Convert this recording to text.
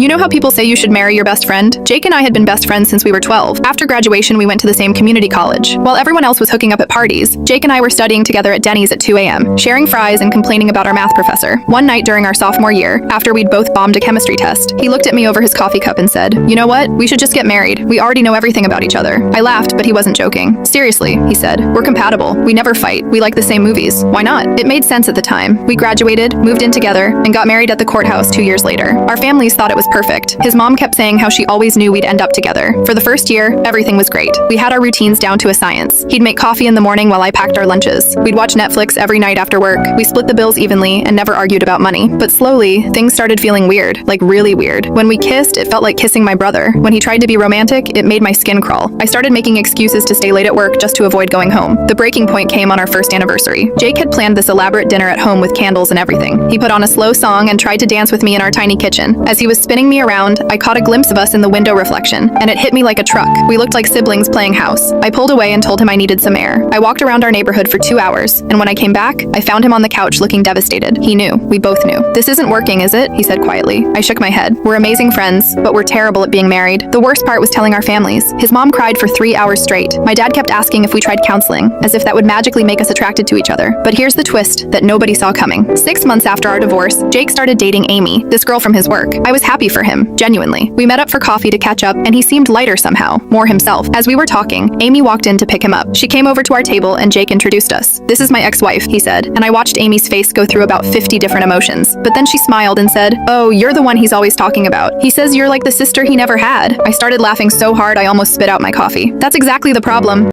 You know how people say you should marry your best friend? Jake and I had been best friends since we were 12. After graduation, we went to the same community college. While everyone else was hooking up at parties, Jake and I were studying together at Denny's at 2 a.m., sharing fries and complaining about our math professor. One night during our sophomore year, after we'd both bombed a chemistry test, he looked at me over his coffee cup and said, "You know what? We should just get married. We already know everything about each other." I laughed, but he wasn't joking. "Seriously," he said. "We're compatible. We never fight. We like the same movies. Why not?" It made sense at the time. We graduated, moved in together, and got married at the courthouse 2 years later. Our families thought it was perfect. His mom kept saying how she always knew we'd end up together. For the first year, everything was great. We had our routines down to a science. He'd make coffee in the morning while I packed our lunches. We'd watch Netflix every night after work. We split the bills evenly and never argued about money. But slowly, things started feeling weird, like really weird. When we kissed, it felt like kissing my brother. When he tried to be romantic, it made my skin crawl. I started making excuses to stay late at work just to avoid going home. The breaking point came on our first anniversary. Jake had planned this elaborate dinner at home with candles and everything. He put on a slow song and tried to dance with me in our tiny kitchen. As he was spinning me around, I caught a glimpse of us in the window reflection, and it hit me like a truck. We looked like siblings playing house. I pulled away and told him I needed some air. I walked around our neighborhood for 2 hours, and when I came back, I found him on the couch looking devastated. He knew. We both knew. "This isn't working, is it?" he said quietly. I shook my head. "We're amazing friends, but we're terrible at being married." The worst part was telling our families. His mom cried for 3 hours straight. My dad kept asking if we tried counseling, as if that would magically make us attracted to each other. But here's the twist that nobody saw coming. 6 months after our divorce, Jake started dating Amy, this girl from his work. I was happy for him, genuinely. We met up for coffee to catch up, and he seemed lighter somehow, more himself. As we were talking, Amy walked in to pick him up. She came over to our table and Jake introduced us. "This is my ex-wife," he said, and I watched Amy's face go through about 50 different emotions. But then she smiled and said, "Oh, you're the one he's always talking about. He says you're like the sister he never had." I started laughing so hard I almost spit out my coffee. That's exactly the problem.